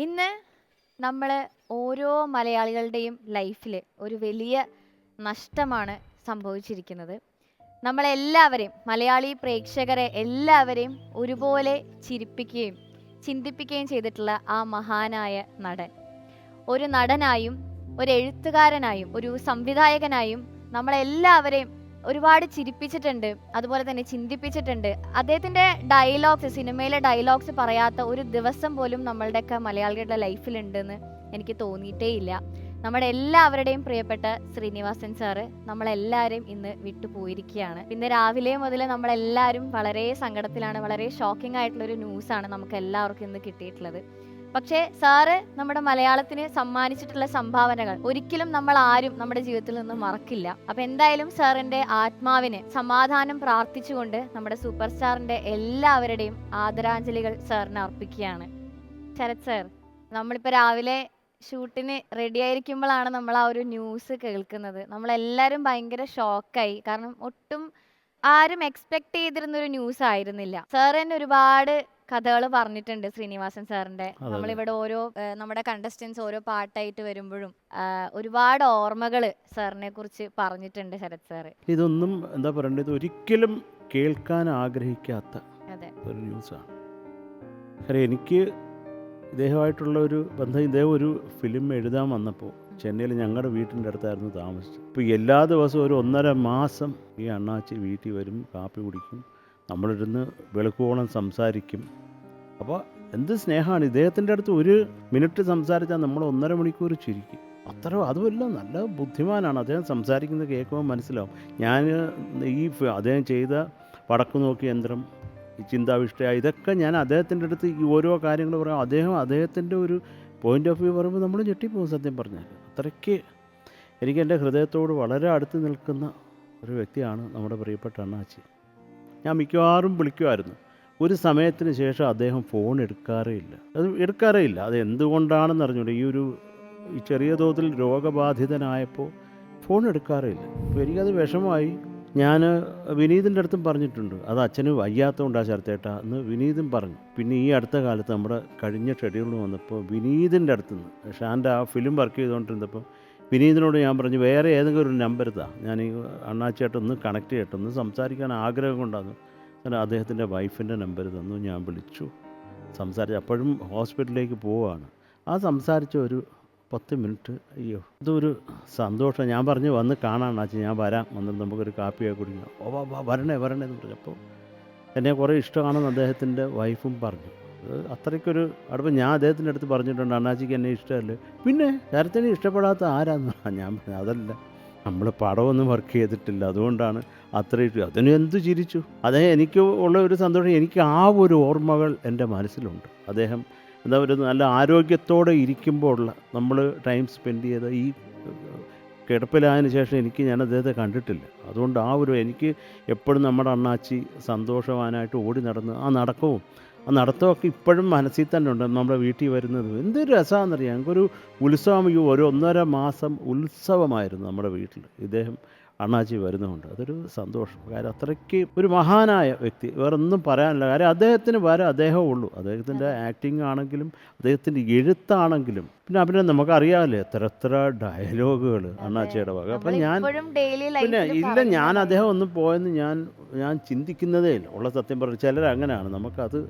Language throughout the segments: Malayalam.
ഇന്ന് നമ്മൾ ഓരോ മലയാളികളുടെയും ലൈഫിൽ ഒരു വലിയ നഷ്ടമാണ് സംഭവിച്ചിരിക്കുന്നത്. നമ്മളെല്ലാവരെയും, മലയാളി പ്രേക്ഷകരെ എല്ലാവരെയും ഒരുപോലെ ചിരിപ്പിക്കുകയും ചിന്തിപ്പിക്കുകയും ചെയ്തിട്ടുള്ള ആ മഹാനായ നടൻ, ഒരു നടനായും ഒരു എഴുത്തുകാരനായും ഒരു സംവിധായകനായും നമ്മളെല്ലാവരെയും ഒരുപാട് ചിരിപ്പിച്ചിട്ടുണ്ട്, അതുപോലെ തന്നെ ചിന്തിപ്പിച്ചിട്ടുണ്ട്. അദ്ദേഹത്തിൻ്റെ ഡയലോഗ്സ്, സിനിമയിലെ ഡയലോഗ്സ് പറയാത്ത ഒരു ദിവസം പോലും നമ്മളുടെയൊക്കെ മലയാളികളുടെ ലൈഫിലുണ്ടെന്ന് എനിക്ക് തോന്നിയിട്ടേ ഇല്ല. നമ്മുടെ എല്ലാവരുടെയും പ്രിയപ്പെട്ട ശ്രീനിവാസൻ സാറ് നമ്മളെല്ലാവരെയും ഇന്ന് വിട്ടുപോയിരിക്കുകയാണ്. ഇന്ന് രാവിലെ മുതൽ നമ്മളെല്ലാവരും വളരെ സങ്കടത്തിലാണ്. വളരെ ഷോക്കിംഗ് ആയിട്ടുള്ളൊരു ന്യൂസാണ് നമുക്ക് എല്ലാവർക്കും ഇന്ന് കിട്ടിയിട്ടുള്ളത്. പക്ഷേ സാറ് നമ്മുടെ മലയാളത്തിന് സമ്മാനിച്ചിട്ടുള്ള സംഭാവനകൾ ഒരിക്കലും നമ്മൾ ആരും നമ്മുടെ ജീവിതത്തിൽ നിന്ന് മറക്കില്ല. അപ്പൊ എന്തായാലും സാറിന്റെ ആത്മാവിന് സമാധാനം പ്രാർത്ഥിച്ചുകൊണ്ട് നമ്മുടെ സൂപ്പർ സ്റ്റാറിന്റെ എല്ലാവരുടെയും ആദരാഞ്ജലികൾ സാറിന് അർപ്പിക്കുകയാണ്. ശരത് സാർ, നമ്മളിപ്പോൾ രാവിലെ ഷൂട്ടിന് റെഡി ആയിരിക്കുമ്പോഴാണ് നമ്മൾ ആ ഒരു ന്യൂസ് കേൾക്കുന്നത്. നമ്മളെല്ലാവരും ഭയങ്കര ഷോക്കായി. കാരണം ഒട്ടും ആരും എക്സ്പെക്ട് ചെയ്തിരുന്നൊരു ന്യൂസ് ആയിരുന്നില്ല. സാർ തന്നെ ഒരുപാട് കഥകൾ പറഞ്ഞിട്ടുണ്ട് ശ്രീനിവാസൻ സാറിന്റെ. നമ്മളിവിടെ ഓരോ നമ്മുടെ കണ്ടസ്റ്റൻസ് ഓരോ പാട്ടായിട്ട് വരുമ്പോഴും ഒരുപാട് ഓർമ്മകൾ സാറിനെ കുറിച്ച് പറഞ്ഞിട്ടുണ്ട് ശരത് സാറ്. ഇതൊന്നും എന്താ പറയേണ്ടത്, ഒരിക്കലും കേൾക്കാൻ ആഗ്രഹിക്കാത്ത ഒരു ന്യൂസാണ്. കാര്യം എനിക്ക് ഇദ്ദേഹമായിട്ടുള്ള ഒരു ബന്ധം, ഇദ്ദേഹം ഒരു ഫിലിം എഴുതാൻ വന്നപ്പോൾ ചെന്നൈയിൽ ഞങ്ങളുടെ വീട്ടിൻ്റെ അടുത്തായിരുന്നു താമസിച്ചത്. ഇപ്പോൾ എല്ലാ ദിവസവും ഒരു 1.5 മാസം ഈ അണ്ണാച്ചി വീട്ടിൽ വരും, കാപ്പി കുടിക്കും, നമ്മളിരുന്ന് വെളുക്കോളം സംസാരിക്കും. അപ്പോൾ എന്ത് സ്നേഹമാണ് ഇദ്ദേഹത്തിൻ്റെ അടുത്ത്. ഒരു മിനിറ്റ് സംസാരിച്ചാൽ നമ്മൾ 1.5 മണിക്കൂർ ചിരിക്കും. അതുമല്ല, നല്ല ബുദ്ധിമാനാണ് അദ്ദേഹം. സംസാരിക്കുന്നത് കേൾക്കുമ്പോൾ മനസ്സിലാവും. ഞാൻ അദ്ദേഹം ചെയ്ത വടക്കു നോക്കി യന്ത്രം, ഈ ചിന്താവിഷ്ട, ഇതൊക്കെ ഞാൻ അദ്ദേഹത്തിൻ്റെ അടുത്ത് ഈ ഓരോ കാര്യങ്ങൾ പറയാം. അദ്ദേഹത്തിൻ്റെ ഒരു പോയിൻ്റ് ഓഫ് വ്യൂ പറയുമ്പോൾ നമ്മൾ ഞെട്ടിപ്പോകും സത്യം പറഞ്ഞാൽ. അത്രയ്ക്ക് എനിക്ക് എൻ്റെ ഹൃദയത്തോട് വളരെ അടുത്ത് നിൽക്കുന്ന ഒരു വ്യക്തിയാണ് നമ്മുടെ പ്രിയപ്പെട്ട അണ്ണാച്ചി. ഞാൻ മിക്കവാറും വിളിക്കുമായിരുന്നു. ഒരു സമയത്തിന് ശേഷം അദ്ദേഹം ഫോൺ എടുക്കാറേ ഇല്ല. അത് എന്തുകൊണ്ടാണെന്ന് അറിഞ്ഞൂടെ. ഈ ചെറിയ തോതിൽ രോഗബാധിതനായപ്പോൾ ഫോൺ എടുക്കാറേ ഇല്ല. അപ്പോൾ എനിക്കത് വിഷമമായി. ഞാൻ വിനീതിൻ്റെ അടുത്തും പറഞ്ഞിട്ടുണ്ട്, അത് അച്ഛന് വയ്യാത്തതുകൊണ്ടാണ് ശരത്തേട്ടാ എന്ന് വിനീതും പറഞ്ഞു. പിന്നെ ഈ അടുത്ത കാലത്ത് നമ്മുടെ കഴിഞ്ഞ ഷെഡ്യൂളിൽ വന്നപ്പോൾ വിനീതിൻ്റെ അടുത്തുനിന്ന് ഷാൻ്റെ ആ ഫിലിം വർക്ക് ചെയ്തുകൊണ്ടിരുന്നപ്പോൾ വിനീതിനോട് ഞാൻ പറഞ്ഞു, വേറെ ഏതെങ്കിലും ഒരു നമ്പർ താ, ഞാൻ ഈ അണ്ണാച്ചിയായിട്ടൊന്ന് കണക്ട് ചെയ്യട്ടെ, ഒന്ന് സംസാരിക്കാൻ ആഗ്രഹം കൊണ്ടാണ്. അങ്ങനെ അദ്ദേഹത്തിൻ്റെ വൈഫിൻ്റെ നമ്പർ തന്നു. ഞാൻ വിളിച്ചു, സംസാരിച്ചു. അപ്പോഴും ഹോസ്പിറ്റലിലേക്ക് പോവുകയാണ്. ആ സംസാരിച്ച ഒരു 10 മിനിറ്റ്, അയ്യോ അതൊരു സന്തോഷം. ഞാൻ പറഞ്ഞു, വന്ന് കാണാൻ അണ്ണാച്ചി, ഞാൻ വരാം, വന്നിട്ട് നമുക്കൊരു കാപ്പിയൊക്കെ കുടിക്കാം. വരണേ എന്ന് പറഞ്ഞു. അപ്പോൾ എന്നെ കുറേ ഇഷ്ടമാണെന്ന് അദ്ദേഹത്തിൻ്റെ വൈഫും പറഞ്ഞു. അത്രയ്ക്കൊരു അടുപ്പം ഞാൻ അദ്ദേഹത്തിൻ്റെ അടുത്ത് പറഞ്ഞിട്ടുണ്ട്, അണ്ണാച്ചിക്ക് എന്നെ ഇഷ്ടമല്ലേ. പിന്നെ ശരത്തിനെ ഇഷ്ടപ്പെടാത്ത ആരാന്ന് ഞാൻ പറഞ്ഞു, അതല്ല, നമ്മൾ പടമൊന്നും വർക്ക് ചെയ്തിട്ടില്ല, അതുകൊണ്ടാണ് അത്രയും. അതിന് എന്ത് ചിരിച്ചു. അദ്ദേഹം എനിക്ക് ഉള്ള ഒരു സന്തോഷം, എനിക്ക് ആ ഒരു ഓർമ്മകൾ എൻ്റെ മനസ്സിലുണ്ട്. അദ്ദേഹം എന്താ ഒരു നല്ല ആരോഗ്യത്തോടെ ഇരിക്കുമ്പോൾ ഉള്ള നമ്മൾ ടൈം സ്പെൻഡ് ചെയ്ത ഈ കിടപ്പിലായതിനു ശേഷം ഞാൻ അദ്ദേഹത്തെ കണ്ടിട്ടില്ല. അതുകൊണ്ട് എനിക്ക് എപ്പോഴും നമ്മുടെ അണ്ണാച്ചി സന്തോഷവാനായിട്ട് ഓടി നടന്ന് ആ നടത്തമൊക്കെ ഇപ്പോഴും മനസ്സിൽ തന്നെ ഉണ്ട്. നമ്മുടെ വീട്ടിൽ വരുന്നത് എന്തൊരു രസമാണെന്നറിയാം. ഞങ്ങൾക്കൊരു ഉത്സവം, ഒരു 1.5 മാസം ഉത്സവമായിരുന്നു നമ്മുടെ വീട്ടിൽ ഇദ്ദേഹം അണ്ണാച്ചി വരുന്നതുകൊണ്ട്. അതൊരു സന്തോഷം. കാര്യം അത്രയ്ക്ക് ഒരു മഹാനായ വ്യക്തി, വേറൊന്നും പറയാനില്ല. കാര്യം അദ്ദേഹത്തിന് അദ്ദേഹമേ ഉള്ളൂ. അദ്ദേഹത്തിൻ്റെ ആക്ടിങ് ആണെങ്കിലും അദ്ദേഹത്തിൻ്റെ എഴുത്താണെങ്കിലും പിന്നെ അവനെ നമുക്കറിയാമല്ലേ എത്ര ഡയലോഗുകൾ അണ്ണാച്ചിയുടെ വക. അപ്പം ഞാൻ അദ്ദേഹം ഒന്നും പോയെന്ന് ഞാൻ ചിന്തിക്കുന്നതേ ഇല്ല. ഉള്ള സത്യം പറഞ്ഞു, ചിലരങ്ങനെയാണ്, നമുക്കത്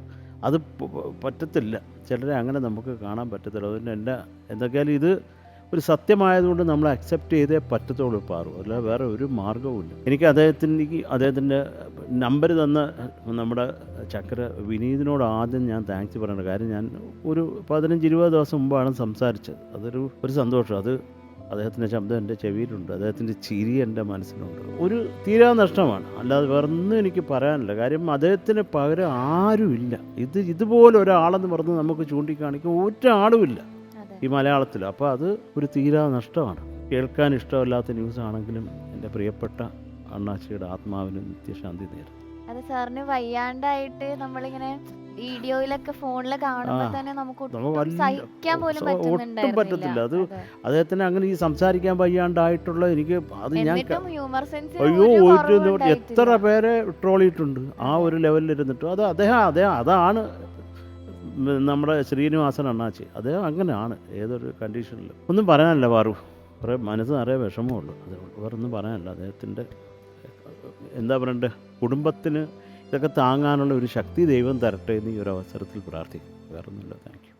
പറ്റത്തില്ല. ചിലരെ അങ്ങനെ നമുക്ക് കാണാൻ പറ്റത്തില്ല. അതുകൊണ്ട് എന്തൊക്കെയാലും ഇത് ഒരു സത്യമായതുകൊണ്ട് നമ്മൾ അക്സെപ്റ്റ് ചെയ്തേ പറ്റത്തുള്ളൂ പാറു, അല്ല വേറെ ഒരു മാർഗവുമില്ല. എനിക്ക് അദ്ദേഹത്തിൻ്റെ നമ്പർ തന്ന നമ്മുടെ ചക്ര വിനീതിനോട് ആദ്യം ഞാൻ താങ്ക്സ് പറയണം. കാര്യം ഞാൻ ഒരു 15-20 ദിവസം മുമ്പാണ് സംസാരിച്ചത്. ഒരു സന്തോഷം. അത് അദ്ദേഹത്തിൻ്റെ ശബ്ദം എൻ്റെ ചെവിയിലുണ്ട്, അദ്ദേഹത്തിൻ്റെ ചിരി എൻ്റെ മനസ്സിലുണ്ട്. ഒരു തീരാ നഷ്ടമാണ്, അല്ലാതെ വേറൊന്നും എനിക്ക് പറയാനില്ല. കാര്യം അദ്ദേഹത്തിന് പകരം ആരുമില്ല. ഇതുപോലെ ഒരാളെന്ന് പറഞ്ഞ് നമുക്ക് ചൂണ്ടിക്കാണിക്കാൻ ഒരാളുമില്ല ഈ മലയാളത്തിൽ. അപ്പോൾ അത് ഒരു തീരാ നഷ്ടമാണ്. കേൾക്കാൻ ഇഷ്ടമല്ലാത്ത ന്യൂസ് ആണെങ്കിലും എൻ്റെ പ്രിയപ്പെട്ട അണ്ണാച്ചിയുടെ ആത്മാവിന് നിത്യശാന്തി നേരുന്നു. അത് സാറിന് വയ്യാണ്ടായിട്ട് നമ്മളിങ്ങനെ വീഡിയോയിലൊക്കെ ഫോണിൽ കാണുമ്പോൾ തന്നെ നമുക്ക് സഹിക്കാൻ പോലും ഒട്ടും പറ്റത്തില്ല. അത് അദ്ദേഹത്തിന് അങ്ങനെ ഈ സംസാരിക്കാൻ വയ്യാണ്ടായിട്ടുള്ള എനിക്ക് അത് ഞാൻ എത്ര പേരെ ട്രോളിയിട്ടുണ്ട് ആ ഒരു ലെവലിൽ ഇരുന്നിട്ട്. അതാണ് നമ്മുടെ ശ്രീനിവാസൻ അണ്ണാച്ചി അദ്ദേഹം അങ്ങനെയാണ് ഏതൊരു കണ്ടീഷനിലും. ഒന്നും പറയാനല്ല പാറു, കുറേ മനസ്സ് നിറയെ വിഷമമുള്ളൂ, അതുകൊണ്ട് വേറൊന്നും പറയാനല്ല. അദ്ദേഹത്തിൻ്റെ എന്താ പറയണ്ടേ, കുടുംബത്തിന് ഇതൊക്കെ താങ്ങാനുള്ള ഒരു ശക്തി ദൈവം തരട്ടെ എന്ന് ഈ ഒരു അവസരത്തിൽ പ്രാർത്ഥിക്കും. വേറൊന്നുമില്ല. Thank you.